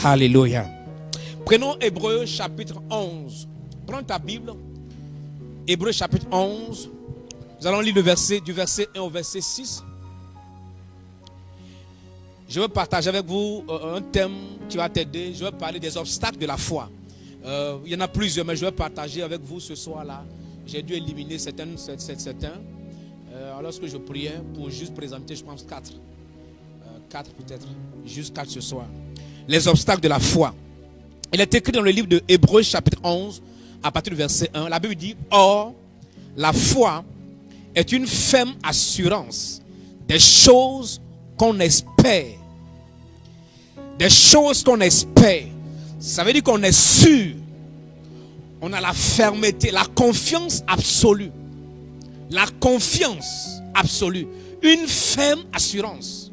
Alléluia. Prenons Hébreux chapitre 11. Prends ta Bible. Hébreux chapitre 11. Nous allons lire du verset 1 au verset 6. Je veux partager avec vous un thème qui va t'aider. Je vais parler des obstacles de la foi. Il y en a plusieurs, mais je vais partager avec vous ce soir-là. J'ai dû éliminer certains lorsque je priais pour juste présenter, je pense, 4. 4 peut-être. Juste 4 ce soir. Les obstacles de la foi. Il est écrit dans le livre de Hébreux chapitre 11, à partir du verset 1. La Bible dit: Or, la foi est une ferme assurance des choses qu'on espère. Des choses qu'on espère. Ça veut dire qu'on est sûr. On a la fermeté, la confiance absolue. La confiance absolue. Une ferme assurance.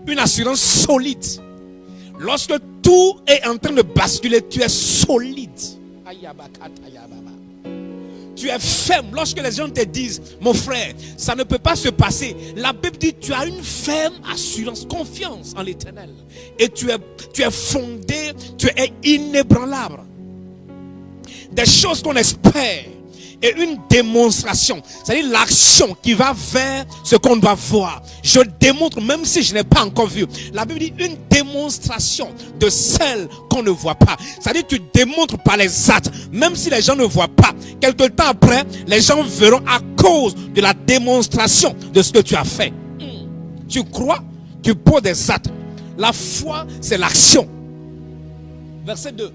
Une assurance solide. Lorsque tout est en train de basculer, tu es solide. Tu es ferme. Lorsque les gens te disent: mon frère, ça ne peut pas se passer, la Bible dit: tu as une ferme assurance, confiance en l'Éternel. Et tu es fondé, tu es inébranlable. Des choses qu'on espère. Et une démonstration, c'est-à-dire l'action qui va vers ce qu'on doit voir. Je démontre même si je n'ai pas encore vu. La Bible dit une démonstration de celle qu'on ne voit pas. C'est-à-dire tu démontres par les actes, même si les gens ne voient pas. Quelque temps après, les gens verront à cause de la démonstration de ce que tu as fait. Tu crois, tu poses des actes. La foi, c'est l'action. Verset 2.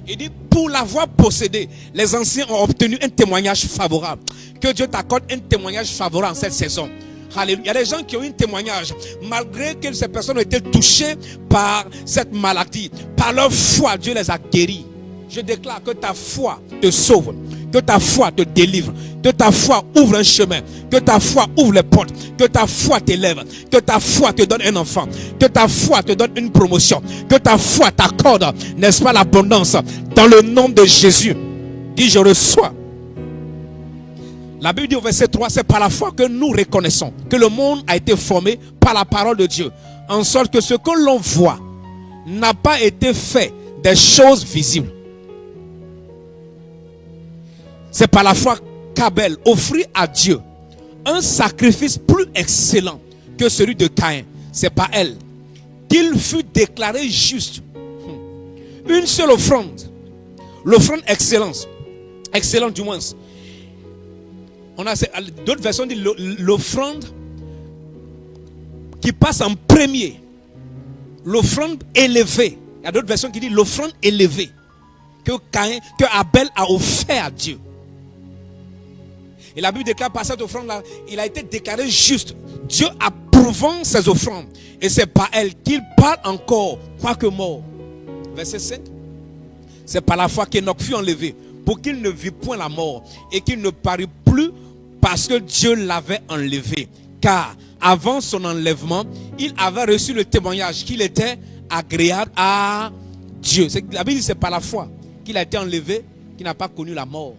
Il dit: pour l'avoir possédé, les anciens ont obtenu un témoignage favorable. Que Dieu t'accorde un témoignage favorable en cette saison. Alléluia. Il y a des gens qui ont eu un témoignage, malgré que ces personnes ont été touchées par cette maladie. Par leur foi, Dieu les a guéris. Je déclare que ta foi te sauve, que ta foi te délivre, que ta foi ouvre un chemin, que ta foi ouvre les portes, que ta foi t'élève, que ta foi te donne un enfant, que ta foi te donne une promotion, que ta foi t'accorde, n'est-ce pas, l'abondance. Dans le nom de Jésus, dis: je reçois. La Bible dit au verset 3, c'est par la foi que nous reconnaissons que le monde a été formé par la parole de Dieu, en sorte que ce que l'on voit n'a pas été fait des choses visibles. C'est par la foi qu'Abel offrit à Dieu un sacrifice plus excellent que celui de Caïn. C'est par elle qu'il fut déclaré juste. Une seule offrande. L'offrande excellente du moins. On a d'autres versions disent l'offrande qui passe en premier. L'offrande élevée. Il y a d'autres versions qui disent l'offrande élevée que Abel a offert à Dieu. Et la Bible déclare par cette offrande-là, il a été déclaré juste. Dieu approuvant ses offrandes. Et c'est par elle qu'il parle encore, quoique mort. Verset 5. C'est par la foi qu'Enoch fut enlevé, pour qu'il ne vit point la mort, et qu'il ne parut plus parce que Dieu l'avait enlevé. Car avant son enlèvement, il avait reçu le témoignage qu'il était agréable à Dieu. La Bible dit c'est par la foi qu'il a été enlevé, qu'il n'a pas connu la mort.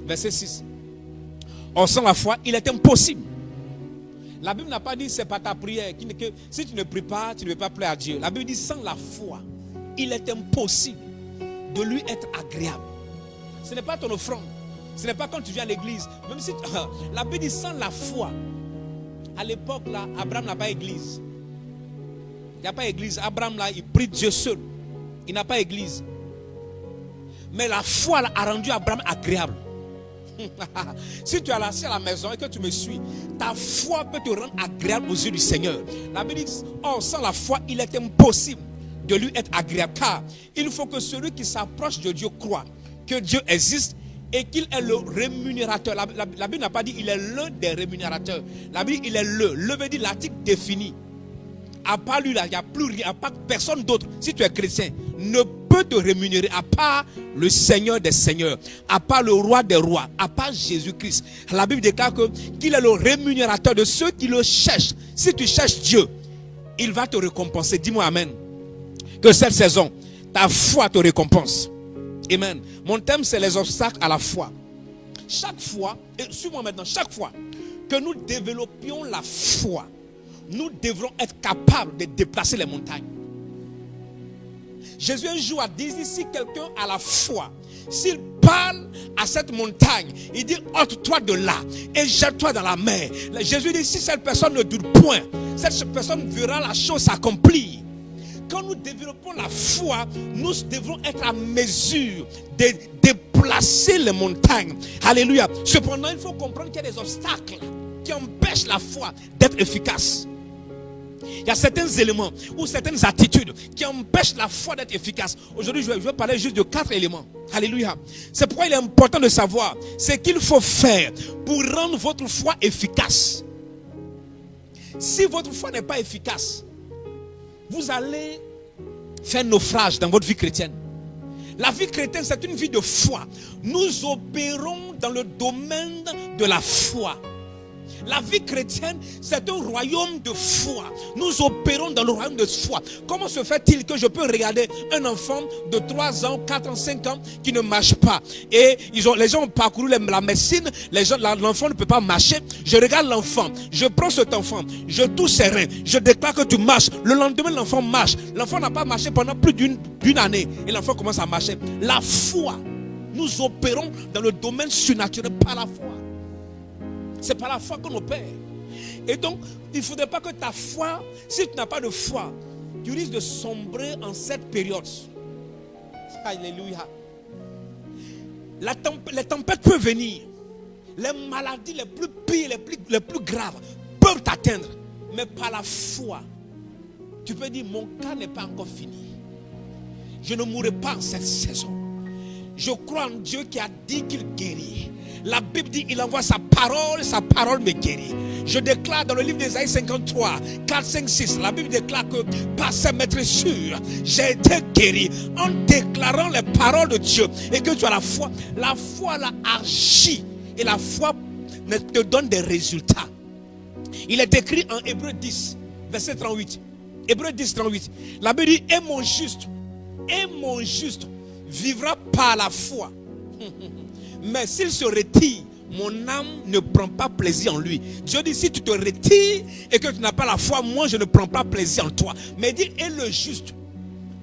Verset 6. Or sans la foi, il est impossible. La Bible n'a pas dit c'est par ta prière que si tu ne pries pas, tu ne peux pas plaire à Dieu. La Bible dit sans la foi, il est impossible de lui être agréable. Ce n'est pas ton offrande. Ce n'est pas quand tu viens à l'église. Même si la Bible dit sans la foi. À l'époque là, Abraham n'a pas église. Il n'y a pas église. Abraham là, il prie Dieu seul. Il n'a pas église. Mais la foi là, a rendu Abraham agréable. Si tu es assis à la maison et que tu me suis, ta foi peut te rendre agréable aux yeux du Seigneur. La Bible dit, or sans la foi, il est impossible de lui être agréable. Car il faut que celui qui s'approche de Dieu croit que Dieu existe et qu'il est le rémunérateur. La Bible n'a pas dit il est l'un des rémunérateurs. La Bible dit il est le. Le veut dire l'article défini. À part lui là, il n'y a plus rien, à part personne d'autre. Si tu es chrétien, ne peut te rémunérer à part le Seigneur des Seigneurs, à part le Roi des Rois, à part Jésus-Christ. La Bible déclare qu'il est le rémunérateur de ceux qui le cherchent. Si tu cherches Dieu, il va te récompenser. Dis-moi amen. Que cette saison, ta foi te récompense. Amen. Mon thème, c'est les obstacles à la foi. Chaque fois, et suis-moi maintenant, chaque fois que nous développions la foi, nous devrons être capables de déplacer les montagnes. Jésus un jour a dit, si quelqu'un a la foi, s'il parle à cette montagne, il dit ôte-toi de là et jette-toi dans la mer. Jésus dit, si cette personne ne doute point, cette personne verra la chose s'accomplir. Quand nous développons la foi, nous devons être à mesure de déplacer les montagnes. Alléluia. Cependant, il faut comprendre qu'il y a des obstacles qui empêchent la foi d'être efficace. Il y a certains éléments ou certaines attitudes qui empêchent la foi d'être efficace. Aujourd'hui, je vais parler juste de 4 éléments. Alléluia. C'est pourquoi il est important de savoir ce qu'il faut faire pour rendre votre foi efficace. Si votre foi n'est pas efficace, vous allez faire naufrage dans votre vie chrétienne. La vie chrétienne, c'est une vie de foi. Nous opérons dans le domaine de la foi. La vie chrétienne, c'est un royaume de foi. Nous opérons dans le royaume de foi. Comment se fait-il que je peux regarder un enfant de 3 ans, 4 ans, 5 ans qui ne marche pas? Et les gens ont parcouru la médecine, l'enfant ne peut pas marcher. Je regarde l'enfant, je prends cet enfant, je touche ses reins, je déclare que tu marches. Le lendemain, l'enfant marche. L'enfant n'a pas marché pendant plus d'une année et l'enfant commence à marcher. La foi, nous opérons dans le domaine surnaturel par la foi. C'est par la foi qu'on opère. Et donc, il ne faudrait pas que ta foi, si tu n'as pas de foi, tu risques de sombrer en cette période. Alléluia. Les tempêtes peuvent venir. Les maladies les plus pires, les plus graves peuvent t'atteindre. Mais par la foi, tu peux dire, mon cas n'est pas encore fini. Je ne mourrai pas en cette saison. Je crois en Dieu qui a dit qu'il guérit. La Bible dit, il envoie sa parole me guérit. Je déclare dans le livre d'Ésaïe 53, 4, 5, 6, la Bible déclare que par sa maîtrisure, j'ai été guéri. En déclarant les paroles de Dieu et que tu as la foi la agit et la foi te donne des résultats. Il est écrit en Hébreux 10, verset 38. Hébreux 10, 38. La Bible dit, et mon juste vivra par la foi. Mais s'il se retire, mon âme ne prend pas plaisir en lui. Dieu dit, si tu te retires et que tu n'as pas la foi, moi je ne prends pas plaisir en toi. Mais il dit, et le juste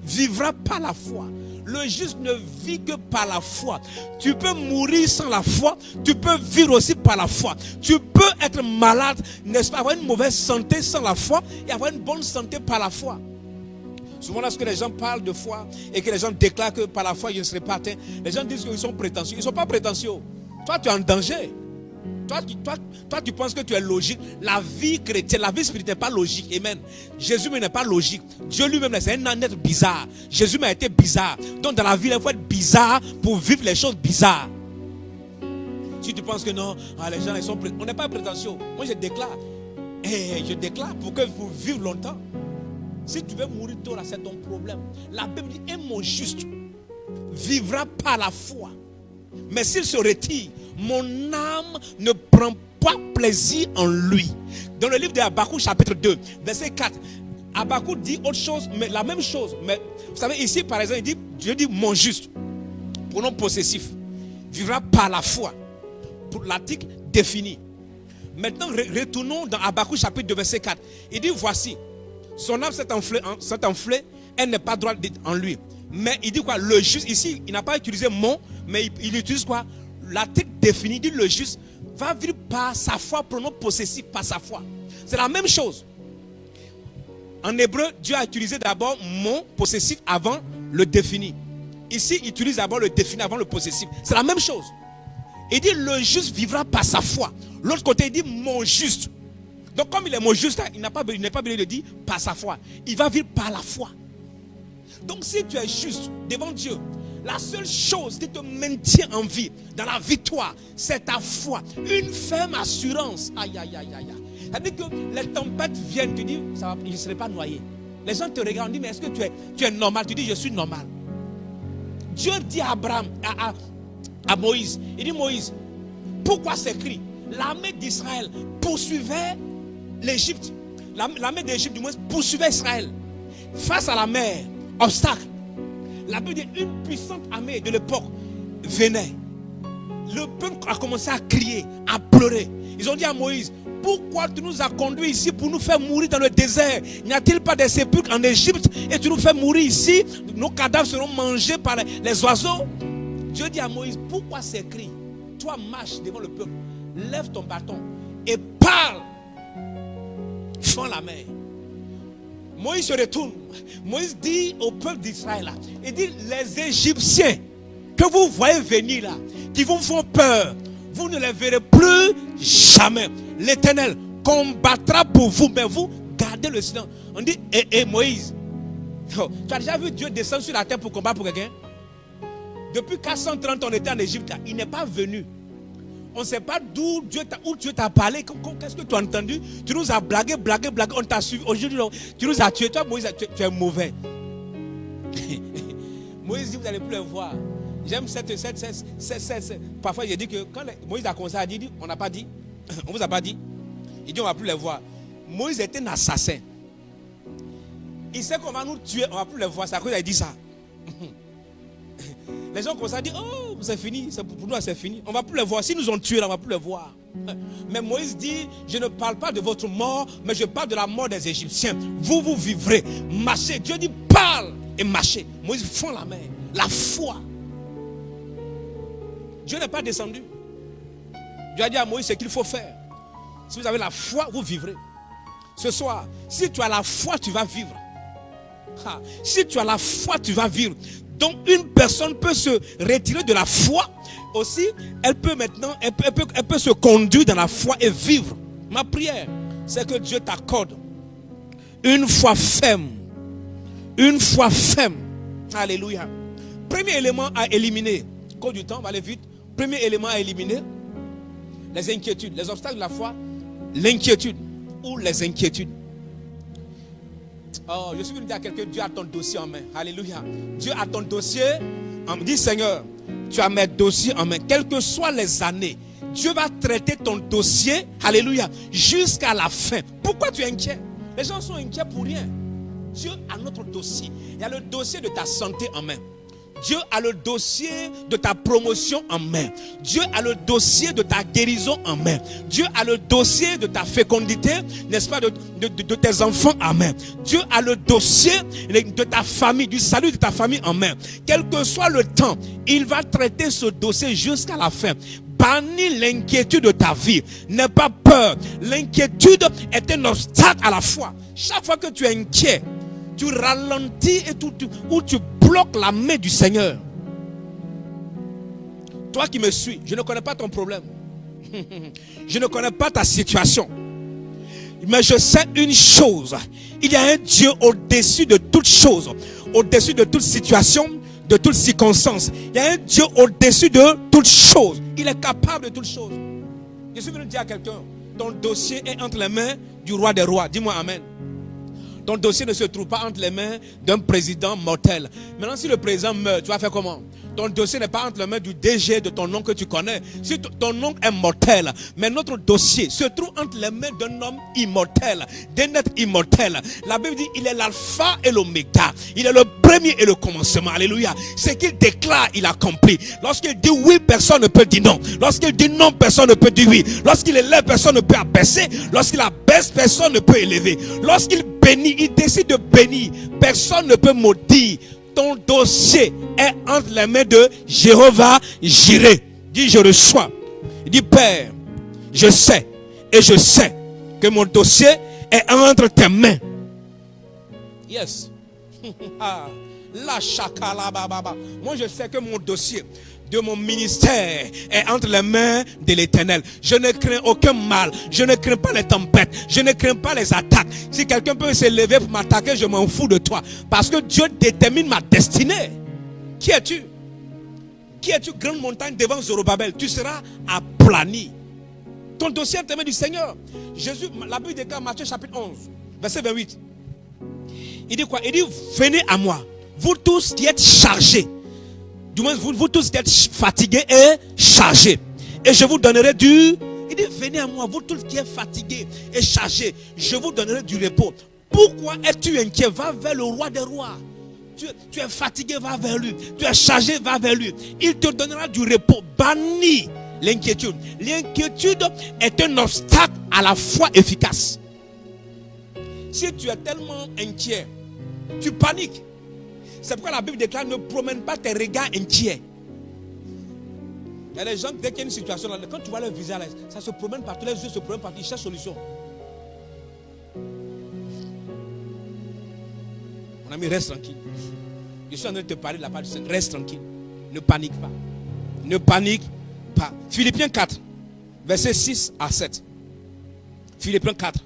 vivra par la foi. Le juste ne vit que par la foi. Tu peux mourir sans la foi, tu peux vivre aussi par la foi. Tu peux être malade, n'est-ce pas, avoir une mauvaise santé sans la foi et avoir une bonne santé par la foi. Souvent lorsque les gens parlent de foi et que les gens déclarent que par la foi je ne serai pas atteint, les gens disent qu'ils sont prétentieux. Ils ne sont pas prétentieux. Toi tu es en danger. Toi tu penses que tu es logique. La vie chrétienne, la vie spirituelle n'est pas logique. Amen. Jésus n'est pas logique. Dieu lui-même c'est un être bizarre. Jésus a été bizarre. Donc dans la vie il faut être bizarre pour vivre les choses bizarres. Si tu penses que non, les gens ils sont on n'est pas prétentieux. Moi je déclare. Je déclare pour vivre longtemps. Si tu veux mourir tôt, là, c'est ton problème. La Bible dit, et mon juste vivra par la foi. Mais s'il se retire, mon âme ne prend pas plaisir en lui. Dans le livre de Habakkuk, chapitre 2, verset 4, Habakkuk dit autre chose, mais la même chose. Mais vous savez, ici, par exemple, Dieu dit, mon juste, pronom possessif, vivra par la foi. Pour l'article défini. Maintenant, retournons dans Habakkuk, chapitre 2, verset 4. Il dit, voici. Son âme s'est enflée, elle n'est pas droite en lui. Mais il dit quoi? Le juste, ici, il n'a pas utilisé mon, mais il utilise quoi? L'article défini, il dit le juste va vivre par sa foi, pronom possessif, par sa foi. C'est la même chose. En hébreu, Dieu a utilisé d'abord mon possessif avant le défini. Ici, il utilise d'abord le défini avant le possessif. C'est la même chose. Il dit le juste vivra par sa foi. L'autre côté, il dit mon juste. Donc comme il est mon juste, il n'est pas besoin de dire par sa foi. Il va vivre par la foi. Donc si tu es juste devant Dieu, la seule chose qui te maintient en vie, dans la victoire, c'est ta foi. Une ferme assurance. Aïe, aïe, aïe, aïe. C'est-à-dire que les tempêtes viennent, tu dis, ça va, je ne serai pas noyé. Les gens te regardent, disent, mais est-ce que tu es normal? Tu dis, je suis normal. Dieu dit à Abraham, à Moïse, il dit, Moïse, pourquoi c'est écrit? L'armée d'Israël poursuivait l'Égypte. L'armée d'Égypte, du moins, poursuivait Israël. Face à la mer, obstacle. La Bible dit une puissante armée de l'époque venait. le peuple a commencé à crier, à pleurer. Ils ont dit à Moïse, pourquoi tu nous as conduits ici pour nous faire mourir dans le désert? N'y a-t-il pas des sépulcres en Égypte et tu nous fais mourir ici? Nos cadavres seront mangés par les oiseaux. Dieu dit à Moïse, pourquoi ces cris? Toi marche devant le peuple, lève ton bâton et parle. Fends la main. Moïse se retourne. Moïse dit au peuple d'Israël, il dit, les Égyptiens que vous voyez venir là, qui vous font peur, vous ne les verrez plus jamais. L'Éternel combattra pour vous, mais vous gardez le silence. On dit, Moïse, tu as déjà vu Dieu descendre sur la terre pour combattre pour quelqu'un? Depuis 430 ans, on était en Égypte là, il n'est pas venu. On ne sait pas d'où Dieu t'a parlé. Qu'est-ce que tu as entendu? Tu nous as blagué. On t'a suivi. Aujourd'hui, tu nous as tué. Toi, Moïse, tu es mauvais. Moïse dit, vous n'allez plus le voir. J'aime cette. Parfois, j'ai dit que quand Moïse a commencé à dire, on n'a pas dit. On ne vous a pas dit. Il dit, on ne va plus les voir. Moïse était un assassin. Il sait qu'on va nous tuer, on ne va plus les voir. C'est à cause qu'il a dit ça. Les gens commencent à dire, oh, c'est fini, pour nous c'est fini. On ne va plus les voir. Si nous ont tués, on ne va plus les voir. Mais Moïse dit, je ne parle pas de votre mort, mais je parle de la mort des Égyptiens. Vous vivrez. Marchez. Dieu dit, parle et marchez. Moïse fend la main. La foi. Dieu n'est pas descendu. Dieu a dit à Moïse ce qu'il faut faire. Si vous avez la foi, vous vivrez. Ce soir, si tu as la foi, tu vas vivre. Si tu as la foi, tu vas vivre. Donc une personne peut se retirer de la foi. Aussi, elle peut maintenant, elle peut se conduire dans la foi et vivre. Ma prière, c'est que Dieu t'accorde une foi ferme. Une foi ferme. Alléluia. Premier élément à éliminer. Cause du temps, on va aller vite. Premier élément à éliminer, les inquiétudes, les obstacles de la foi, l'inquiétude ou les inquiétudes. Oh, je suis venu dire à quelqu'un, Dieu a ton dossier en main. Alléluia. Dieu a ton dossier en main. Dis, Seigneur, tu as mes dossiers en main. Quelles que soient les années, Dieu va traiter ton dossier, alléluia, jusqu'à la fin. Pourquoi tu es inquiet? Les gens sont inquiets pour rien. Dieu a notre dossier. Il y a le dossier de ta santé en main. Dieu a le dossier de ta promotion en main. Dieu a le dossier de ta guérison en main. Dieu a le dossier de ta fécondité, n'est-ce pas, de tes enfants en main. Dieu a le dossier de ta famille, du salut de ta famille en main. Quel que soit le temps, il va traiter ce dossier jusqu'à la fin. Bannis l'inquiétude de ta vie. N'aie pas peur. L'inquiétude est un obstacle à la foi. Chaque fois que tu es inquiet, tu ralentis et tu bloques la main du Seigneur. Toi qui me suis, je ne connais pas ton problème. Je ne connais pas ta situation. Mais je sais une chose. Il y a un Dieu au-dessus de toutes choses. Au-dessus de toute situation, de toutes circonstances. Il y a un Dieu au-dessus de toutes choses. Il est capable de toutes choses. Je suis venu dire à quelqu'un, ton dossier est entre les mains du roi des rois. Dis-moi amen. Ton dossier ne se trouve pas entre les mains d'un président mortel. Maintenant, si le président meurt, tu vas faire comment? Ton dossier n'est pas entre les mains du DG de ton oncle que tu connais. Si ton oncle est mortel, mais notre dossier se trouve entre les mains d'un homme immortel, d'un être immortel. La Bible dit, il est l'alpha et l'oméga. Il est le premier et le commencement. Alléluia. Ce qu'il déclare, il accomplit. Lorsqu'il dit oui, personne ne peut dire non. Lorsqu'il dit non, personne ne peut dire oui. Lorsqu'il élève, personne ne peut abaisser. Lorsqu'il abaisse, personne ne peut élever. Lorsqu'il bénit, il décide de bénir. Personne ne peut maudire. Ton dossier est entre les mains de Jéhovah Jireh. Dis, je reçois. Dis, Père, je sais et je sais que mon dossier est entre tes mains. Yes. La chakala baba. Moi, je sais que mon dossier de mon ministère est entre les mains de l'Éternel. Je ne crains aucun mal. Je ne crains pas les tempêtes. Je ne crains pas les attaques. Si quelqu'un peut se lever pour m'attaquer, je m'en fous de toi. Parce que Dieu détermine ma destinée. Qui es-tu? Qui es-tu, grande montagne devant Zorobabel? Tu seras aplani. Ton dossier est entre les mains du Seigneur. Jésus, la Bible déclare Matthieu chapitre 11, verset 28. Il dit quoi? Il dit, venez à moi, vous tous qui êtes chargés. Du moins, vous tous qui êtes fatigués et chargés. Et je vous donnerai du... Il dit, venez à moi, vous tous qui êtes fatigués et chargés. Je vous donnerai du repos. Pourquoi es-tu inquiet? Va vers le roi des rois. tu es fatigué, va vers lui. Tu es chargé, va vers lui. Il te donnera du repos. Bannis l'inquiétude. L'inquiétude est un obstacle à la foi efficace. Si tu es tellement inquiet, tu paniques. C'est pourquoi la Bible déclare: ne promène pas tes regards inquiets. Il y a des gens, dès qu'il y a une situation, quand tu vois leur visage, ça se promène partout, les yeux se promènent partout, ils cherchent solution. Mon ami, reste tranquille. Je suis en train de te parler de la part du Seigneur. Reste tranquille. Ne panique pas. Ne panique pas. Philippiens 4, versets 6 à 7. Philippiens 4,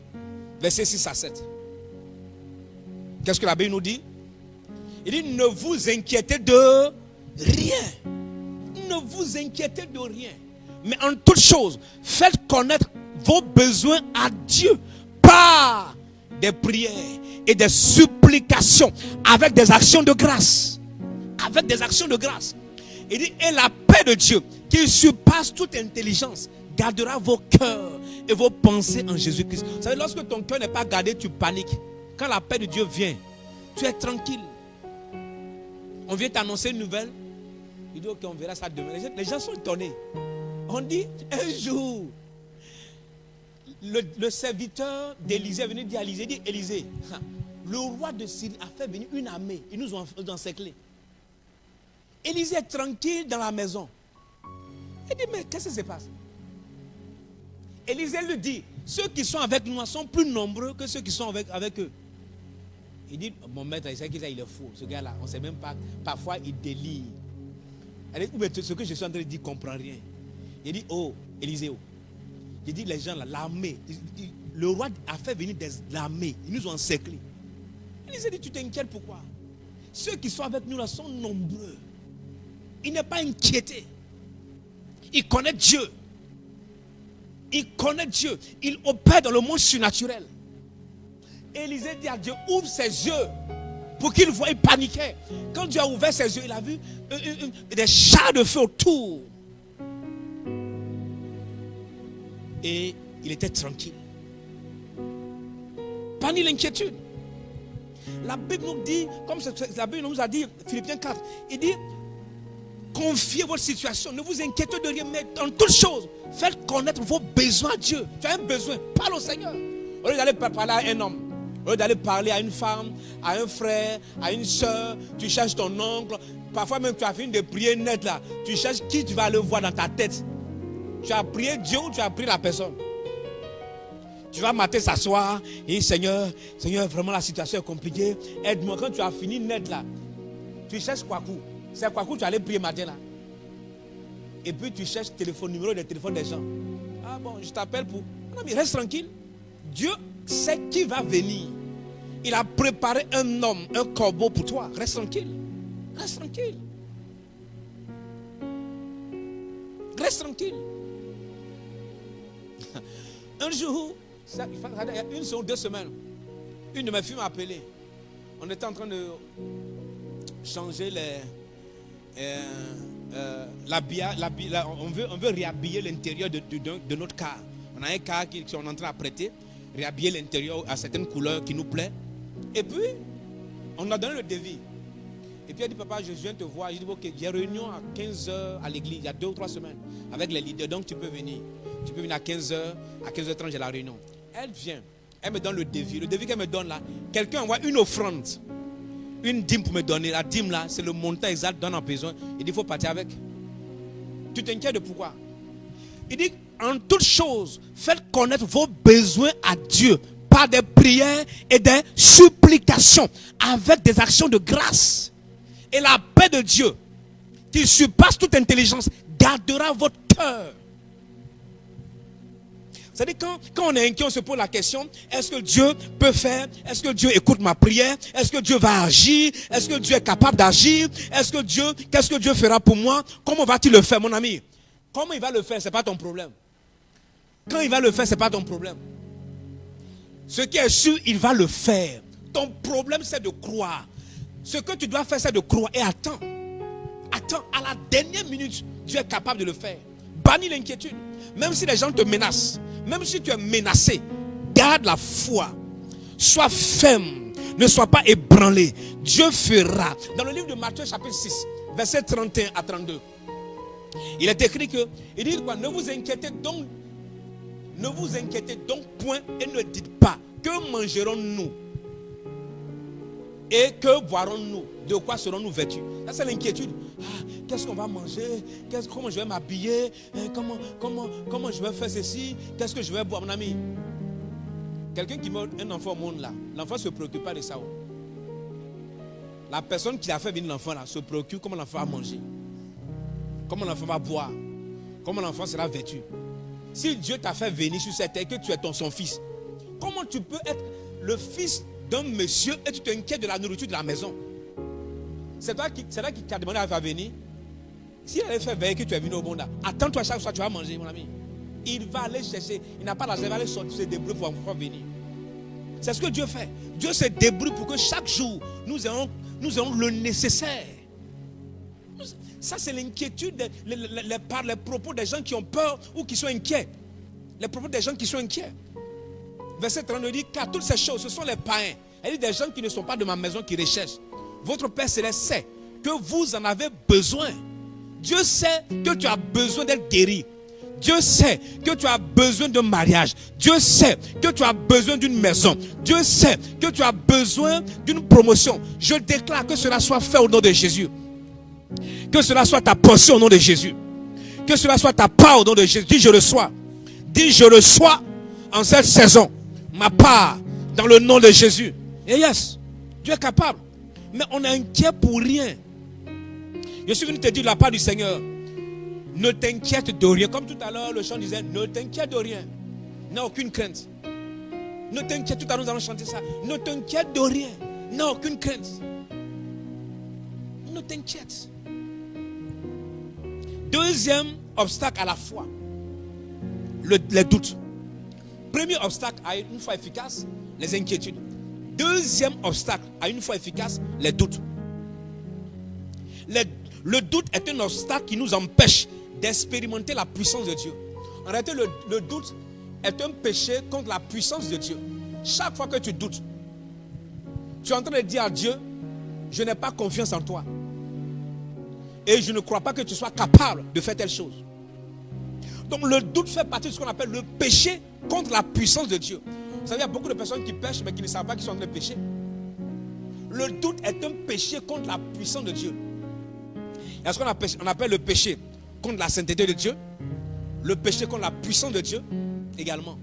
versets 6 à 7. Qu'est-ce que la Bible nous dit? Il dit: ne vous inquiétez de rien. Ne vous inquiétez de rien. Mais en toute chose, faites connaître vos besoins à Dieu par des prières et des supplications avec des actions de grâce. Avec des actions de grâce. Il dit: et la paix de Dieu, qui surpasse toute intelligence, gardera vos cœurs et vos pensées en Jésus-Christ. Vous savez, lorsque ton cœur n'est pas gardé, tu paniques. Quand la paix de Dieu vient, tu es tranquille. On vient t'annoncer une nouvelle. Il dit: ok, on verra ça demain. Les gens sont étonnés. On dit un jour, le serviteur d'Élisée est venu dire à Élisée: il dit, Élisée, le roi de Syrie a fait venir une armée. Ils nous ont encerclés. Élisée est tranquille dans la maison. Il dit: mais qu'est-ce qui se passe? Élisée lui dit: ceux qui sont avec nous sont plus nombreux que ceux qui sont avec eux. Il dit: mon maître, il sait qu'il est fou. Ce gars-là, on ne sait même pas. Parfois, il délire. Ce que je suis en train de dire, il ne comprend rien. Il dit: oh, Élisée, oh. Il dit: les gens là, l'armée, le roi a fait venir des armées. Ils nous ont encerclés. Élisée dit: tu t'inquiètes pourquoi? Ceux qui sont avec nous là sont nombreux. Il n'est pas inquiété. Il connaît Dieu. Il connaît Dieu. Il opère dans le monde surnaturel. Élisée dit à Dieu: ouvre ses yeux pour qu'il voie. Il paniquait. Quand Dieu a ouvert ses yeux, il a vu des chars de feu autour. Et il était tranquille. Pas ni l'inquiétude. La Bible nous dit, comme la Bible nous a dit, Philippiens 4, il dit: confiez votre situation, ne vous inquiétez de rien, mais dans toutes choses, faites connaître vos besoins à Dieu. Tu as un besoin, parle au Seigneur. Au lieu d'aller parler à un homme, au lieu d'aller parler à une femme, à un frère, à une soeur, tu cherches ton oncle. Parfois même tu as fini de prier net là. Tu cherches qui tu vas aller voir dans ta tête. Tu as prié Dieu ou tu as prié la personne. Tu vas matin s'asseoir et Seigneur, vraiment la situation est compliquée. Aide-moi. Quand tu as fini net là, tu cherches Kwaku. C'est Kwaku, tu allais prier matin là. Et puis tu cherches le numéro de téléphone des gens. Ah bon, je t'appelle pour... Non mais reste tranquille. Dieu sait qui va venir. Il a préparé un homme, un corbeau pour toi. Reste tranquille. Reste tranquille. Reste tranquille. Un jour, il y a une ou 2 semaines, une de mes filles m'a appelé. On était en train de changer on veut réhabiller l'intérieur de notre car. On a un car qu'on est en train de prêter, réhabiller l'intérieur à certaines couleurs qui nous plaisent. Et puis, on a donné le devis. Et puis elle dit: papa, je viens te voir. Je dis: ok, j'ai réunion à 15h à l'église, il y a 2 ou 3 semaines, avec les leaders, donc tu peux venir. Tu peux venir à 15h, à 15h30, j'ai la réunion. Elle vient, elle me donne le devis. Le devis qu'elle me donne là, quelqu'un envoie une offrande, une dîme pour me donner. La dîme là, c'est le montant exact dont on a besoin. Il dit: il faut partir avec. Tu t'inquiètes de pourquoi? Il dit: en toute chose, faites connaître vos besoins à Dieu par des prières et des supplications avec des actions de grâce. Et la paix de Dieu, qui surpasse toute intelligence, gardera votre cœur. C'est-à-dire quand on est inquiet, on se pose la question: est-ce que Dieu peut faire? Est-ce que Dieu écoute ma prière? Est-ce que Dieu va agir? Est-ce que Dieu est capable d'agir? Qu'est-ce que Dieu fera pour moi? Comment va-t-il le faire, mon ami? Comment il va le faire, ce n'est pas ton problème. Quand il va le faire, ce n'est pas ton problème. Ce qui est sûr, il va le faire. Ton problème, c'est de croire. Ce que tu dois faire, c'est de croire. Et attends, à la dernière minute, Dieu est capable de le faire. Bannis l'inquiétude. Même si les gens te menacent, même si tu es menacé, garde la foi. Sois ferme. Ne sois pas ébranlé. Dieu fera. Dans le livre de Matthieu chapitre 6, verset 31 à 32. Il est écrit que, il dit quoi? Ne vous inquiétez donc point et ne dites pas que mangerons-nous et que boirons-nous, de quoi serons-nous vêtus. Ça c'est l'inquiétude. Qu'est-ce qu'on va manger? Comment je vais m'habiller? Comment je vais faire ceci? Qu'est-ce que je vais boire, mon ami? Quelqu'un qui met un enfant au monde là, l'enfant ne se préoccupe pas de ça. La personne qui a fait venir l'enfant là se préoccupe comment l'enfant va manger, comment l'enfant va boire, comment l'enfant sera vêtu. Si Dieu t'a fait venir sur cette terre, que tu es son fils, comment tu peux être le fils d'un monsieur et tu t'inquiètes de la nourriture de la maison? C'est toi qui t'a demandé à faire venir. S'il avait fait veiller que tu es venu au monde là, attends-toi chaque fois tu vas manger, mon ami. Il va aller chercher, il n'a pas l'argent, il va aller sortir, se débrouiller pour pouvoir venir. C'est ce que Dieu fait. Dieu se débrouille pour que chaque jour nous ayons le nécessaire. Ça c'est l'inquiétude, les propos des gens qui ont peur ou qui sont inquiets. Les propos des gens qui sont inquiets. Verset 32 dit, car toutes ces choses, ce sont les païens. Elle dit, des gens qui ne sont pas de ma maison qui recherchent. Votre Père Céleste sait que vous en avez besoin. Dieu sait que tu as besoin d'être guéri. Dieu sait que tu as besoin d'un mariage. Dieu sait que tu as besoin d'une maison. Dieu sait que tu as besoin d'une promotion. Je déclare que cela soit fait au nom de Jésus. Que cela soit ta portion au nom de Jésus. Que cela soit ta part au nom de Jésus. Dis je reçois. Dis je reçois en cette saison ma part dans le nom de Jésus. Et yes, Dieu est capable. Mais on est inquiet pour rien. Je suis venu te dire de la part du Seigneur. Ne t'inquiète de rien. Comme tout à l'heure, le chant disait, ne t'inquiète de rien. N'as aucune crainte. Ne t'inquiète, tout à l'heure nous allons chanter ça. Ne t'inquiète de rien. N'as aucune crainte. Ne t'inquiète. Deuxième obstacle à la foi, les doutes. Premier obstacle à une foi efficace, les inquiétudes. Deuxième obstacle à une foi efficace, les doutes. Le doute est un obstacle qui nous empêche d'expérimenter la puissance de Dieu. En réalité, le doute est un péché contre la puissance de Dieu. Chaque fois que tu doutes, tu es en train de dire à Dieu, je n'ai pas confiance en toi. Et je ne crois pas que tu sois capable de faire telle chose. Donc le doute fait partie de ce qu'on appelle le péché contre la puissance de Dieu. Vous savez, il y a beaucoup de personnes qui pêchent mais qui ne savent pas qu'ils sont en train de pécher. Le doute est un péché contre la puissance de Dieu. Il y a ce qu'on appelle le péché contre la sainteté de Dieu, le péché contre la puissance de Dieu également.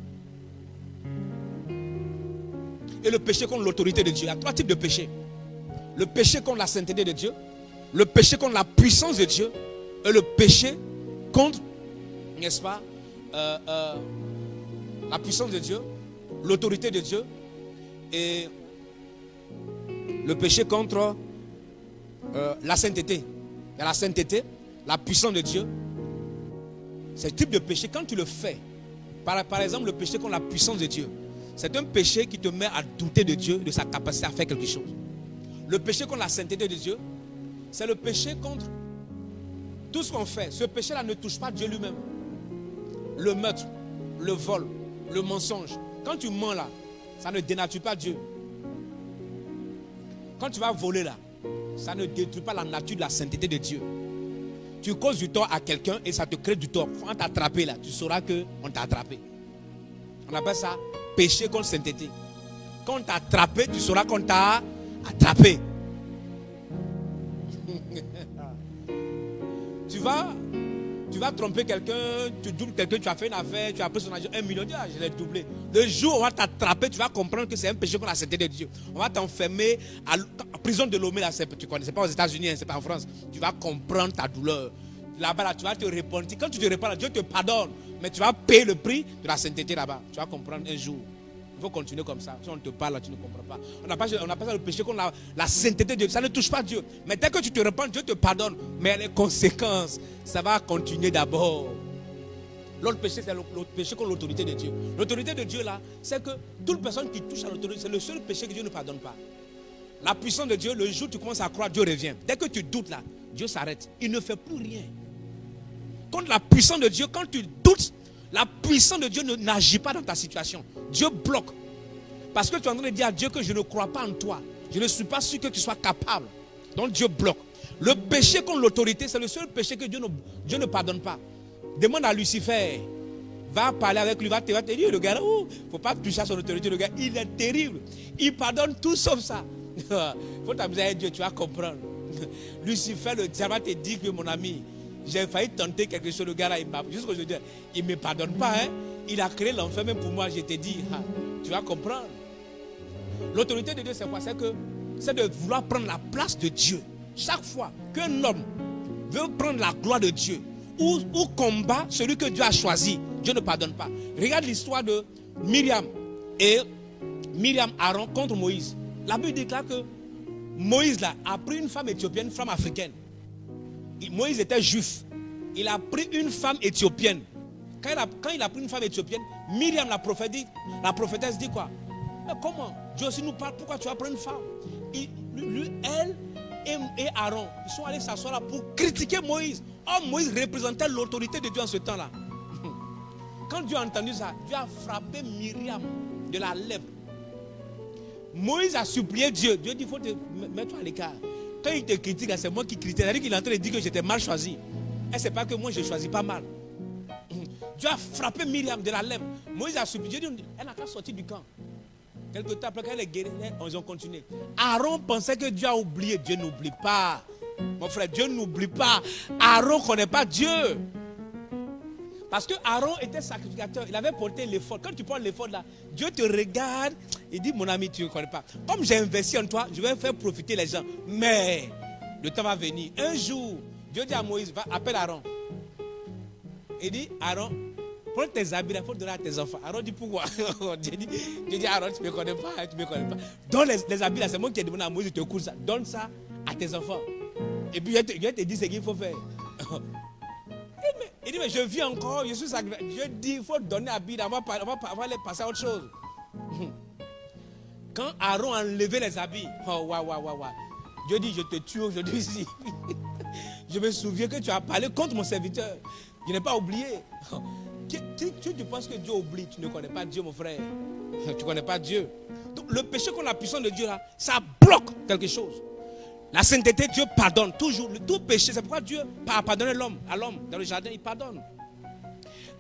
Et le péché contre l'autorité de Dieu. Il y a trois types de péchés. Le péché contre la sainteté de Dieu, le péché contre la puissance de Dieu et le péché contre, n'est-ce pas, la puissance de Dieu, l'autorité de Dieu et le péché contre la sainteté. Il y a la sainteté, la puissance de Dieu. Ce type de péché, quand tu le fais, par exemple le péché contre la puissance de Dieu, c'est un péché qui te met à douter de Dieu, de sa capacité à faire quelque chose. Le péché contre la sainteté de Dieu, c'est le péché contre tout ce qu'on fait. Ce péché-là ne touche pas Dieu lui-même. Le meurtre, le vol, le mensonge. Quand tu mens là, ça ne dénature pas Dieu. Quand tu vas voler là, ça ne détruit pas la nature de la sainteté de Dieu. Tu causes du tort à quelqu'un et ça te crée du tort. Quand on t'a attrapé là, tu sauras qu'on t'a attrapé. On appelle ça péché contre sainteté. Quand on t'a attrapé, tu sauras qu'on t'a attrapé. Tu vas tromper quelqu'un, tu doubles quelqu'un, tu as fait une affaire, tu as pris son argent, 1 million, je l'ai doublé. Le jour où on va t'attraper, tu vas comprendre que c'est un péché contre la sainteté de Dieu. On va t'enfermer à prison de Lomé, là, tu connais, c'est pas aux États-Unis, c'est pas en France. Tu vas comprendre ta douleur. Là-bas, là, tu vas te repentir. Quand tu te repens, Dieu te pardonne. Mais tu vas payer le prix de la sainteté là-bas. Tu vas comprendre un jour. Il faut continuer comme ça. Si on te parle, là, tu ne comprends pas. On appelle ça le péché contre la sainteté de Dieu. Ça ne touche pas Dieu. Mais dès que tu te repens, Dieu te pardonne. Mais les conséquences, ça va continuer d'abord. L'autre péché, c'est le péché contre l'autorité de Dieu. L'autorité de Dieu, là, c'est que toute personne qui touche à l'autorité, c'est le seul péché que Dieu ne pardonne pas. La puissance de Dieu, le jour où tu commences à croire, Dieu revient. Dès que tu doutes, là, Dieu s'arrête. Il ne fait plus rien. Contre la puissance de Dieu, quand tu doutes, la puissance de Dieu n'agit pas dans ta situation. Dieu bloque. Parce que tu es en train de dire à Dieu que je ne crois pas en toi. Je ne suis pas sûr que tu sois capable. Donc Dieu bloque. Le péché contre l'autorité, c'est le seul péché que Dieu ne pardonne pas. Demande à Lucifer. Va parler avec lui, va te dire, le gars, il ne faut pas toucher à son autorité. Le gars, il est terrible. Il pardonne tout sauf ça. Il faut t'amuser avec Dieu, tu vas comprendre. Lucifer, le diable, te dit que mon ami, j'ai failli tenter quelque chose. Le gars là, jusqu'aujourd'hui, il ne me pardonne pas. Hein? Il a créé l'enfer même pour moi. Je te dis, tu vas comprendre. L'autorité de Dieu, c'est quoi? C'est de vouloir prendre la place de Dieu. Chaque fois qu'un homme veut prendre la gloire de Dieu ou combat celui que Dieu a choisi, Dieu ne pardonne pas. Regarde l'histoire de Myriam et Aaron contre Moïse. La Bible déclare que Moïse là, a pris une femme éthiopienne, une femme africaine. Moïse était juif. Il a pris une femme éthiopienne. Quand il a pris une femme éthiopienne, Myriam, la prophétesse dit quoi? Mais comment? Dieu aussi nous parle, pourquoi tu vas prendre une femme? Elle et Aaron, ils sont allés s'asseoir là pour critiquer Moïse. Oh, Moïse représentait l'autorité de Dieu en ce temps-là. Quand Dieu a entendu ça, Dieu a frappé Myriam de la lèvre. Moïse a supplié Dieu. Dieu dit, il faut te mettre à l'écart. Quand il te critique, c'est moi qui critique. C'est-à-dire qu'il est en train de dire que j'étais mal choisi. Et c'est pas que moi je ne choisis pas mal. Dieu a frappé Myriam de la lèvre. Moïse a supplié. Dieu dit, elle n'a qu'à sortir du camp. Quelque temps après, quand elle est guérie, ils ont continué. Aaron pensait que Dieu a oublié. Dieu n'oublie pas. Mon frère, Dieu n'oublie pas. Aaron ne connaît pas Dieu. Parce que Aaron était sacrificateur. Il avait porté l'effort. Quand tu portes l'effort là, Dieu te regarde et dit, mon ami, tu ne connais pas. Comme j'ai investi en toi, je vais faire profiter les gens. Mais le temps va venir. Un jour, Dieu dit à Moïse, va, appelle Aaron. Il dit, Aaron, prends tes habits, il faut donner à tes enfants. Aaron dit, pourquoi? Dieu dit, Aaron, tu ne me connais pas. Tu me connais pas. Donne les habits là, c'est moi qui ai demandé à Moïse de te coudre ça. Donne ça à tes enfants. Et puis, je te dis ce qu'il faut faire. Il dit, mais je vis encore, je suis sacrifié. Dieu dit, il faut donner à Bida, on va aller passer à autre chose. Quand Aaron a enlevé les habits, Dieu dit, je te tue aujourd'hui ici. Je me souviens que tu as parlé contre mon serviteur. Je n'ai pas oublié. Tu penses que Dieu oublie, tu ne connais pas Dieu, mon frère. Tu ne connais pas Dieu. Donc, le péché contre la puissance de Dieu, là, ça bloque quelque chose. La sainteté, Dieu pardonne toujours. Tout péché, c'est pourquoi Dieu a pardonné à l'homme dans le jardin, il pardonne.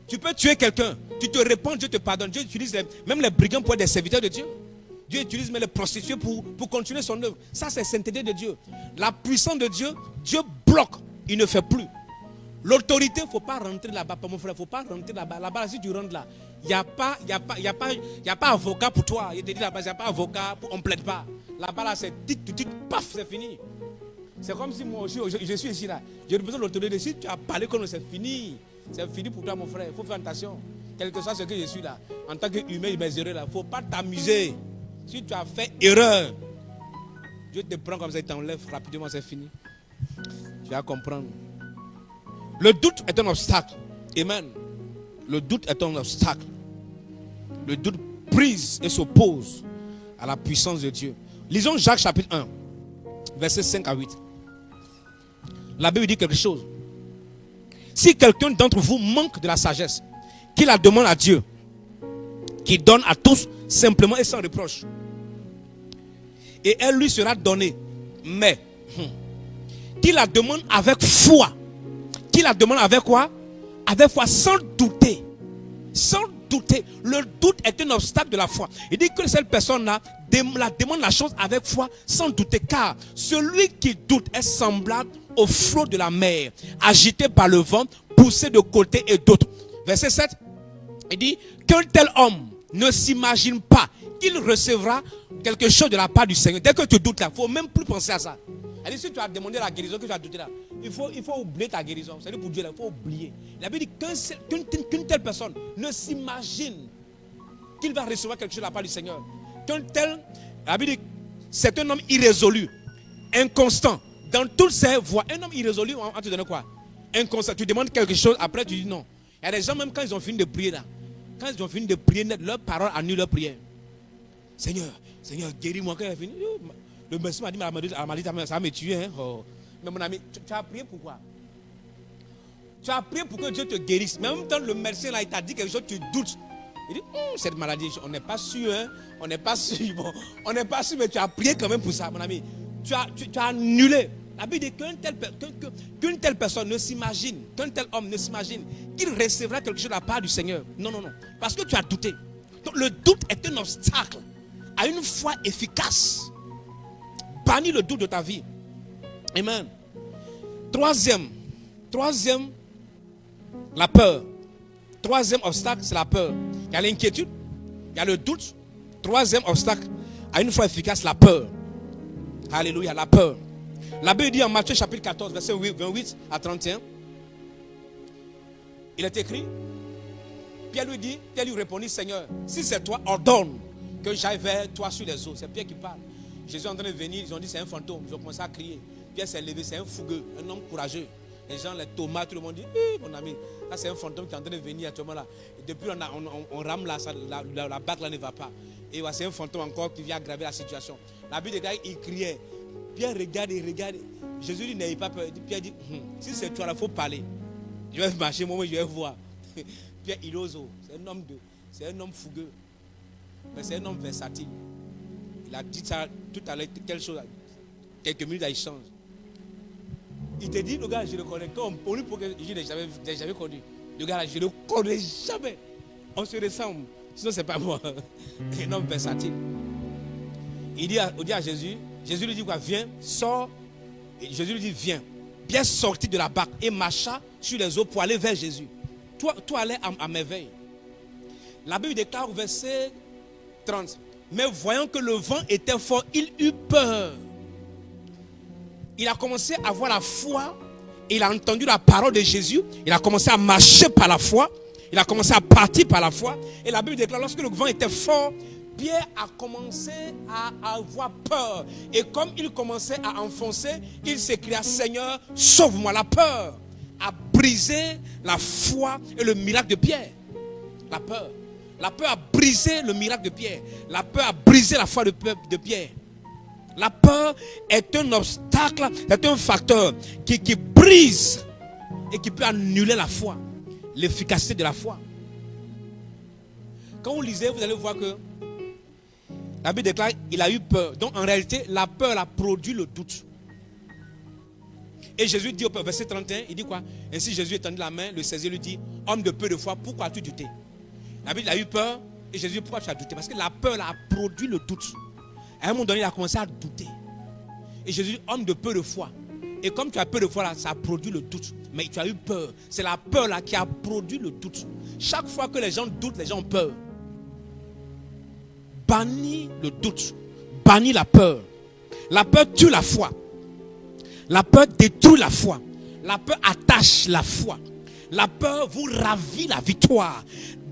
Tu peux tuer quelqu'un, tu te répands, Dieu te pardonne. Dieu utilise même les brigands pour être des serviteurs de Dieu. Dieu utilise même les prostituées pour continuer son œuvre. Ça, c'est la sainteté de Dieu. La puissance de Dieu, Dieu bloque, il ne fait plus. L'autorité, il ne faut pas rentrer là-bas, mon frère, il ne faut pas rentrer là-bas. Là-bas, si tu rentres là, il n'y a pas avocat pour toi. Il te dit là-bas, il n'y a pas avocat, on ne plaide pas. Là-bas, là, c'est tic, paf, c'est fini. C'est comme si moi aussi, je suis ici là. J'ai besoin de l'autorité. Si tu as parlé comme c'est fini. C'est fini pour toi, mon frère. Il faut faire attention. Quel que soit ce que je suis là. En tant qu'humain, il mes erreurs là. Il ne faut pas t'amuser. Si tu as fait erreur, Dieu te prend comme ça, il t'enlève rapidement, c'est fini. Tu vas comprendre. Le doute est un obstacle. Amen. Le doute est un obstacle. Le doute brise et s'oppose à la puissance de Dieu. Lisons Jacques chapitre 1, versets 5 à 8. La Bible dit quelque chose. Si quelqu'un d'entre vous manque de la sagesse, qu'il la demande à Dieu, qui donne à tous simplement et sans reproche, et elle lui sera donnée. Mais qu'il la demande avec foi. Qu'il la demande avec quoi? Avec foi, sans douter. Sans douter. Le doute est un obstacle de la foi. Il dit que cette personne-là demande la chose avec foi, sans douter. Car celui qui doute est semblable au flot de la mer, agité par le vent, poussé de côté et d'autre. Verset 7, il dit qu'un tel homme ne s'imagine pas qu'il recevra quelque chose de la part du Seigneur. Dès que tu doutes là, il ne faut même plus penser à ça. Elle dit, si tu as demandé la guérison, que tu as douté là, il faut oublier ta guérison. C'est-à-dire pour Dieu, il faut oublier. La Bible dit qu'une telle personne ne s'imagine qu'il va recevoir quelque chose de la part du Seigneur. La Bible dit, c'est un homme irrésolu, inconstant, dans toutes ses voies. Un homme irrésolu, on va te donner quoi? Inconstant. Tu demandes quelque chose, après tu dis non. Il y a des gens, même quand ils ont fini de prier là, quand ils ont fini de prier, leur parole annule leur prière. Seigneur, guéris-moi. Quand il a fini, le monsieur m'a dit, ça va me tuer. Hein? Oh. Mais mon ami, tu as prié pourquoi? Tu as prié pour que Dieu te guérisse. Mais en même temps, le médecin là, il t'a dit quelque chose, tu doutes. Il dit, cette maladie, on n'est pas sûr, hein? On n'est pas sûr. Bon, on n'est pas sûr, mais tu as prié quand même pour ça, mon ami. Tu as annulé. La Bible dit qu'une telle personne ne s'imagine, qu'un tel homme ne s'imagine qu'il recevra quelque chose de la part du Seigneur. Non, non, non. Parce que tu as douté. Donc le doute est un obstacle à une foi efficace. Bannis le doute de ta vie. Amen. Troisième, la peur. Troisième obstacle, c'est la peur. Il y a l'inquiétude, il y a le doute. Troisième obstacle à une foi efficace, la peur. Alléluia, la peur. La Bible dit en Matthieu chapitre 14, verset 28 à 31. Il est écrit, Pierre lui répondit, Seigneur, si c'est toi, ordonne que j'aille vers toi sur les eaux. C'est Pierre qui parle. Jésus est en train de venir, ils ont dit c'est un fantôme. Ils ont commencé à crier. Pierre s'est levé, c'est un fougueux, un homme courageux. Les gens, les Thomas, tout le monde dit, mon ami, là c'est un fantôme qui est en train de venir actuellement là. Et depuis on rame là, la barque là ne va pas. Et voilà, c'est un fantôme encore qui vient aggraver la situation. La Bible des gars, il criait. Pierre regarde. Jésus dit, n'ayez pas peur. Pierre dit, si c'est toi, il faut parler. Je vais marcher, moi je vais voir. Pierre, il ose. C'est un homme fougueux. Mais c'est un homme versatile. Il a dit ça tout à l'heure, quelque chose, quelques minutes à échange. Il te dit, le gars, je le connais. Pour lui, je ne l'ai jamais connu. Le gars, je ne le connais jamais. On se ressemble. Sinon, ce n'est pas moi. Un homme versatile. Il dit à Jésus, Jésus lui dit quoi? Viens, sors. Et Jésus lui dit, viens. Pierre sortit de la barque et marcha sur les eaux pour aller vers Jésus. Toi allais à merveille. La Bible déclare au verset 30. Mais voyant que le vent était fort, il eut peur. Il a commencé à avoir la foi. Il a entendu la parole de Jésus. Il a commencé à marcher par la foi. Il a commencé à partir par la foi. Et la Bible déclare, lorsque le vent était fort, Pierre a commencé à avoir peur. Et comme il commençait à enfoncer, il s'écria, Seigneur, sauve-moi. La peur a brisé la foi et le miracle de Pierre. La peur. La peur a brisé le miracle de Pierre. La peur a brisé la foi de Pierre. La peur est un obstacle, c'est un facteur qui brise et qui peut annuler la foi, l'efficacité de la foi. Quand vous lisez, vous allez voir que la Bible déclare qu'il a eu peur. Donc en réalité, la peur a produit le doute. Et Jésus dit au verset 31, il dit quoi? Ainsi Jésus étendit la main, le saisit, lui dit, homme de peu de foi, pourquoi as-tu douté? La Bible a eu peur et Jésus dit, pourquoi tu as douté? Parce que la peur a produit le doute. À un moment donné, il a commencé à douter. Et Jésus dit, homme de peu de foi. Et comme tu as peu de foi, là, ça a produit le doute. Mais tu as eu peur. C'est la peur là qui a produit le doute. Chaque fois que les gens doutent, les gens ont peur. Bannis le doute. Bannis la peur. La peur tue la foi. La peur détruit la foi. La peur attache la foi. La peur vous ravit la victoire.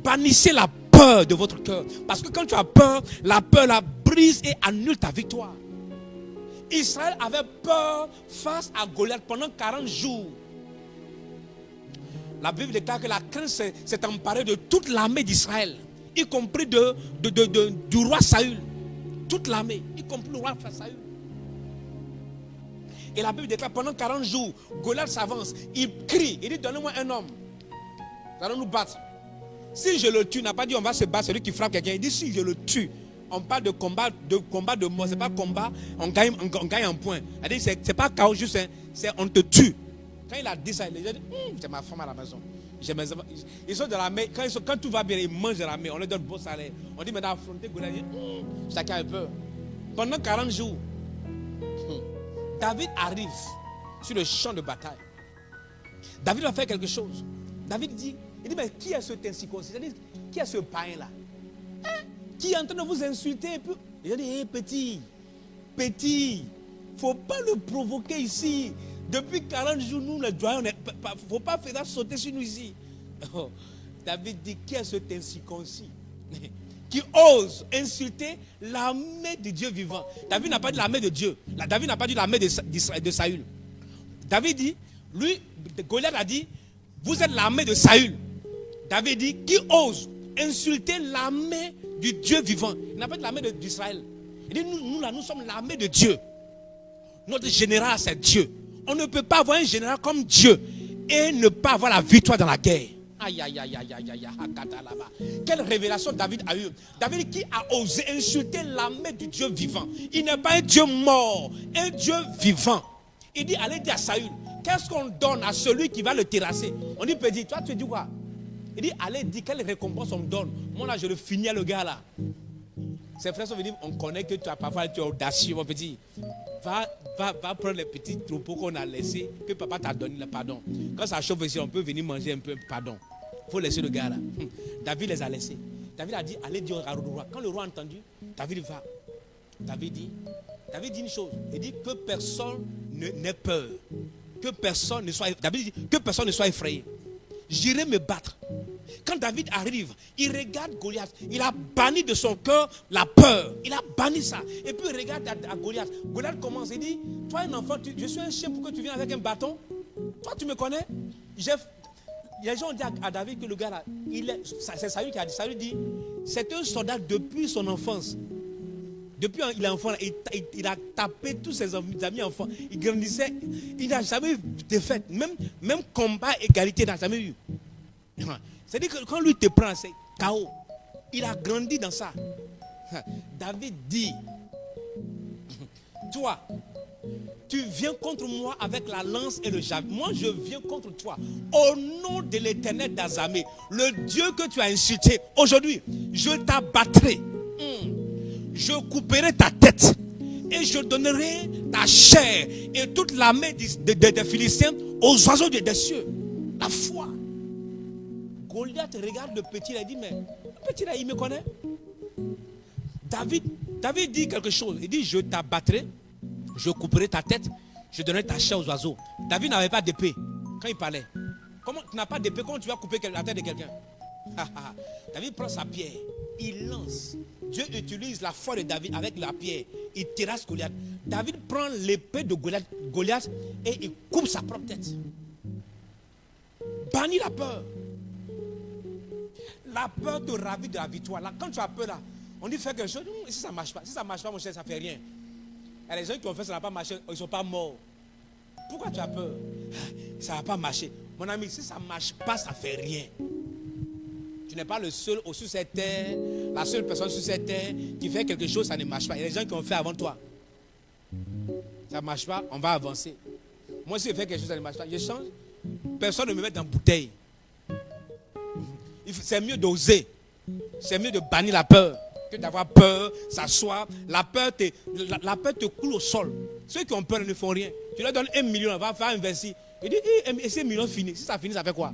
Bannissez la peur de votre cœur. Parce que quand tu as peur, la peur la brise et annule ta victoire. Israël avait peur face à Goliath pendant 40 jours. La Bible déclare que la crainte s'est emparée de toute l'armée d'Israël, y compris du roi Saül. Toute l'armée, y compris le roi Saül. Et la Bible déclare pendant 40 jours, Goliath s'avance, il crie, il dit donnez-moi un homme. Nous allons nous battre. Si je le tue, il n'a pas dit on va se battre, celui qui frappe quelqu'un. Il dit si je le tue, on parle de combat de mort, c'est pas combat, on gagne un point. Il dit c'est pas chaos juste, c'est on te tue. Quand il a dit ça, il a dit j'ai ma femme à la maison. Ils sont de l'armée, quand tout va bien, ils mangent de l'armée, on leur donne beau salaire. On dit maintenant affronter Goliath, chacun a peur. Pendant 40 jours, David arrive sur le champ de bataille. David va faire quelque chose. David dit, mais qui est cet incirconcis? C'est-à-dire, qui est ce païen-là? Qui est en train de vous insulter? Et puis, il a dit, petit, il ne faut pas le provoquer ici. Depuis 40 jours, nous, les doyens, il ne faut pas faire ça sauter sur nous ici. Oh, David dit, qui est cet incirconcis qui ose insulter l'armée de Dieu vivant? David n'a pas dit l'armée de Dieu. David n'a pas dit l'armée de Saül. David dit, lui, Goliath a dit, vous êtes l'armée de Saül. David dit, qui ose insulter l'armée du Dieu vivant? Il n'a pas dit l'armée d'Israël. Il dit, nous sommes l'armée de Dieu. Notre général, c'est Dieu. On ne peut pas avoir un général comme Dieu et ne pas avoir la victoire dans la guerre. Aïe, aïe, aïe, aïe, aïe, aïe, hakata là-bas. Quelle révélation David a eue. David qui a osé insulter l'armée du Dieu vivant. Il n'est pas un Dieu mort, un Dieu vivant. Il dit, allez dire à Saül, qu'est-ce qu'on donne à celui qui va le terrasser? On lui peut dire, toi tu dis quoi? Il dit, allez dire, quelle récompense on me donne? Moi là, je le finis le gars là. Ses frères sont venus, on connaît que tu as parfois, tu es audacieux, mon petit. Va prendre les petits troupeaux qu'on a laissés, que papa t'a donné le pardon. Quand ça chauffe ici, on peut venir manger un peu, pardon. Il faut laisser le gars là. David les a laissés. David a dit, allez dire au roi. Quand le roi a entendu, David va. David dit une chose. Il dit que personne n'ait peur. Que personne ne soit, David dit, que personne ne soit effrayé. J'irai me battre. Quand David arrive, il regarde Goliath. Il a banni de son cœur la peur. Il a banni ça. Et puis il regarde à Goliath. Goliath commence et dit, toi un enfant, je suis un chien pour que tu viennes avec un bâton. Toi tu me connais. Les gens ont dit à David que le gars là, c'est Saül qui a dit. Saül dit, c'est un soldat depuis son enfance. Depuis qu'il est enfant, il a tapé tous ses amis enfants. Il grandissait. Il n'a jamais eu de défaite. Même combat, égalité, il n'a jamais eu. C'est-à-dire que quand lui te prend, c'est chaos. Il a grandi dans ça. David dit, toi, tu viens contre moi avec la lance et le javelot. Moi, je viens contre toi. Au nom de l'Éternel d'Azamé, le Dieu que tu as insulté, aujourd'hui, je t'abattrai. Je couperai ta tête et je donnerai ta chair et toute l'armée des Philistins aux oiseaux des cieux. La foi. Goliath regarde le petit là et dit, mais le petit là, il me connaît. David dit quelque chose. Il dit, je t'abattrai, je couperai ta tête, je donnerai ta chair aux oiseaux. David n'avait pas d'épée quand il parlait. Comment tu n'as pas d'épée? Comment tu vas couper la tête de quelqu'un? David prend sa pierre, il lance. Dieu utilise la foi de David avec la pierre. Il terrasse Goliath. David prend l'épée de Goliath et il coupe sa propre tête. Bannit la peur. La peur te ravit de la victoire. Là, quand tu as peur, là, on dit fais quelque chose. Si ça ne marche pas, mon cher, ça ne fait rien. Et les gens qui ont fait ça n'a pas marché, ils ne sont pas morts. Pourquoi tu as peur? Ça ne va pas marcher. Mon ami, si ça ne marche pas, ça ne fait rien. Tu n'es pas le seul sur cette terre, la seule personne sur cette terre qui fait quelque chose, ça ne marche pas. Il y a des gens qui ont fait avant toi. Ça ne marche pas, on va avancer. Moi, si je fais quelque chose, ça ne marche pas, je change. Personne ne me met dans la bouteille. C'est mieux d'oser. C'est mieux de bannir la peur que d'avoir peur, s'asseoir. La peur te coule au sol. Ceux qui ont peur ne font rien. Tu leur donnes 1 million, on va faire investir. Il dit, et ces millions finissent. Si ça finit, ça fait quoi?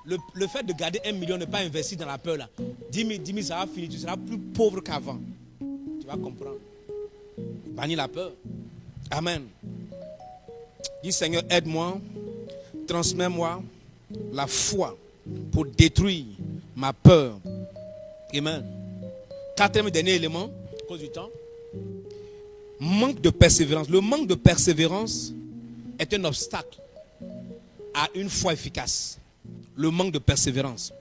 Le fait de garder 1 million, ne pas investir dans la peur là. 10 000, ça va finir. Tu seras plus pauvre qu'avant. Tu vas comprendre. Bannir la peur. Amen. Dis Seigneur, aide-moi. Transmets-moi la foi pour détruire ma peur. Amen. Quatrième et dernier élément, à cause du temps. Manque de persévérance. Le manque de persévérance est un obstacle à une foi efficace. Le manque de persévérance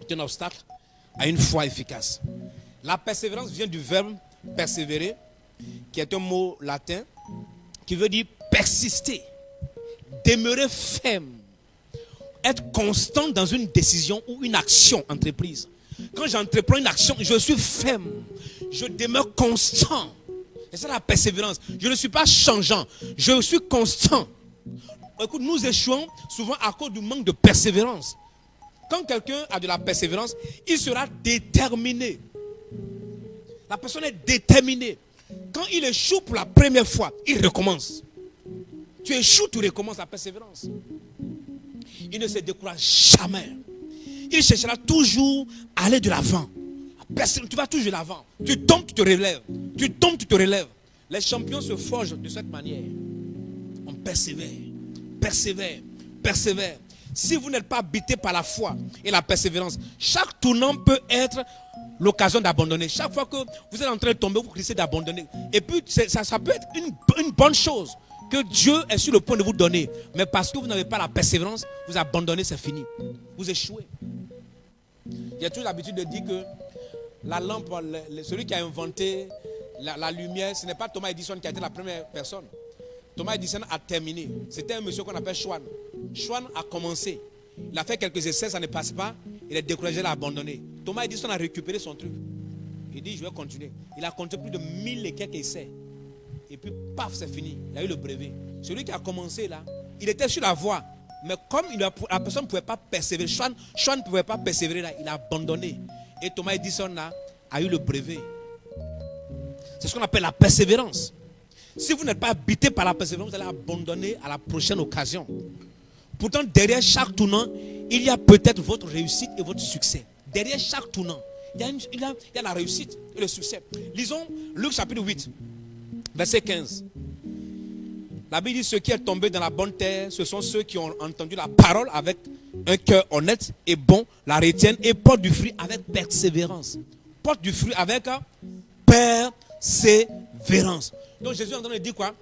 est un obstacle à une foi efficace. La persévérance vient du verbe persévérer, qui est un mot latin, qui veut dire persister, demeurer ferme, être constant dans une décision ou une action entreprise. Quand j'entreprends une action, je suis ferme, je demeure constant. Et c'est la persévérance. Je ne suis pas changeant, je suis constant. Écoute, nous échouons souvent à cause du manque de persévérance. Quand quelqu'un a de la persévérance, il sera déterminé. La personne est déterminée. Quand il échoue pour la première fois, il recommence. Tu échoues, tu recommences. La persévérance. Il ne se décourage jamais. Il cherchera toujours à aller de l'avant. Tu vas toujours de l'avant. Tu tombes, tu te relèves. Tu tombes, tu te relèves. Les champions se forgent de cette manière. On persévère. Persévère, persévère. Si vous n'êtes pas habité par la foi et la persévérance, chaque tournant peut être l'occasion d'abandonner. Chaque fois que vous êtes en train de tomber, vous risquez d'abandonner. Et puis, ça peut être une bonne chose que Dieu est sur le point de vous donner. Mais parce que vous n'avez pas la persévérance, vous abandonnez, c'est fini. Vous échouez. J'ai toujours l'habitude de dire que la lampe, celui qui a inventé la lumière, ce n'est pas Thomas Edison qui a été la première personne. Thomas Edison a terminé. C'était un monsieur qu'on appelle Schwann. Schwann a commencé. Il a fait quelques essais, ça ne passe pas. Il est découragé, il a abandonné. Thomas a dit, on a récupéré son truc. Il dit, je vais continuer. Il a compté plus de 1000 et quelques essais. Et puis, paf, c'est fini. Il a eu le brevet. Celui qui a commencé là, il était sur la voie. Mais comme la personne ne pouvait pas persévérer, Sean ne pouvait pas persévérer là, il a abandonné. Et Thomas Edison là, a eu le brevet. C'est ce qu'on appelle la persévérance. Si vous n'êtes pas habité par la persévérance, vous allez abandonner à la prochaine occasion. Pourtant, derrière chaque tournant, il y a peut-être votre réussite et votre succès. Derrière chaque tournant, il y a la réussite et le succès. Lisons Luc chapitre 8, verset 15. La Bible dit, ceux qui sont tombés dans la bonne terre, ce sont ceux qui ont entendu la parole avec un cœur honnête et bon, la retiennent et portent du fruit avec persévérance. Portent du fruit avec persévérance. Donc Jésus est en train de dire quoi?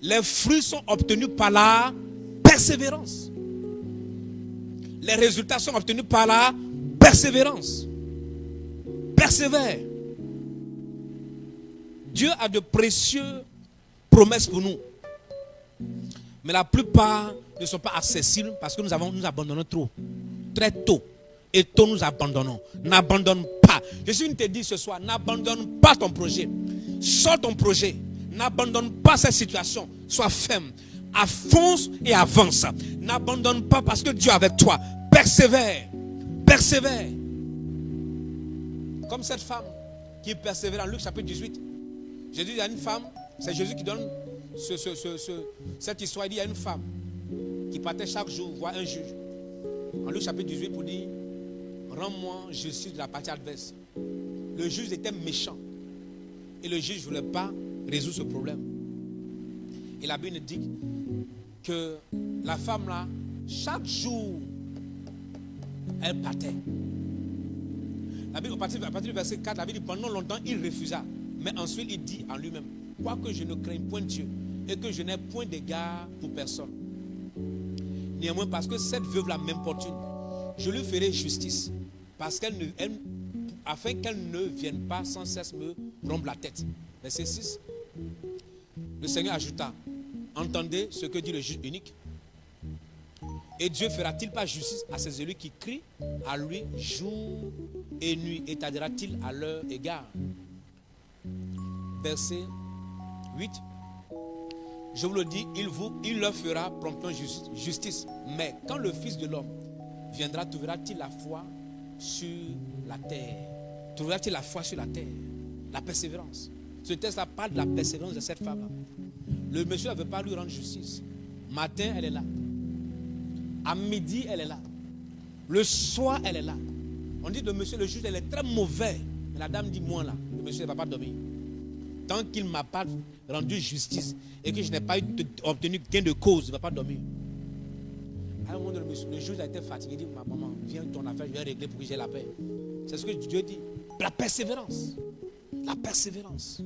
Les fruits sont obtenus par la persévérance. Les résultats sont obtenus par la persévérance. Persévère. Dieu a de précieuses promesses pour nous. Mais la plupart ne sont pas accessibles parce que nous abandonnons trop. Très tôt. Et tôt nous abandonnons. N'abandonne pas. Je suis venu te dire ce soir, n'abandonne pas ton projet. Sors ton projet. N'abandonne pas cette situation. Sois ferme. Avance et avance. N'abandonne pas parce que Dieu est avec toi. Persévère. Persévère. Comme cette femme qui persévère en Luc chapitre 18. Jésus, il y a une femme. C'est Jésus qui donne cette histoire. Il dit, il y a une femme qui partait chaque jour voir un juge. En Luc chapitre 18 pour dire, rends-moi justice de la partie adverse. Le juge était méchant. Et le juge ne voulait pas résoudre ce problème. Et la Bible dit que la femme là, chaque jour, elle partait. La Bible, à partir du verset 4, la Bible dit, pendant longtemps, il refusa. Mais ensuite, il dit en lui-même, quoique je ne craigne point Dieu et que je n'ai point d'égard pour personne. Néanmoins, parce que cette veuve-là m'importune, je lui ferai justice, afin qu'elle ne vienne pas sans cesse me rompre la tête. Verset 6. Le Seigneur ajouta, entendez ce que dit le juge unique. Et Dieu fera-t-il pas justice à ces élus qui crient à lui jour et nuit, et t'aidera-t-il à leur égard? Verset 8. Je vous le dis, il leur fera promptement justice. Mais quand le Fils de l'homme viendra, trouvera-t-il la foi sur la terre? Trouvera-t-il la foi sur la terre? La persévérance. Ce texte-là parle de la persévérance de cette femme. Le monsieur ne veut pas lui rendre justice. Matin, elle est là. À midi, elle est là. Le soir, elle est là. On dit de monsieur le juge, elle est très mauvaise. Mais la dame dit, moi là, le monsieur ne va pas dormir. Tant qu'il ne m'a pas rendu justice et que je n'ai pas obtenu gain de cause, il ne va pas dormir. À un moment donné, le juge a été fatigué. Il dit, ma maman, viens ton affaire, je vais régler pour que j'ai la paix. C'est ce que Dieu dit. La persévérance. La persévérance.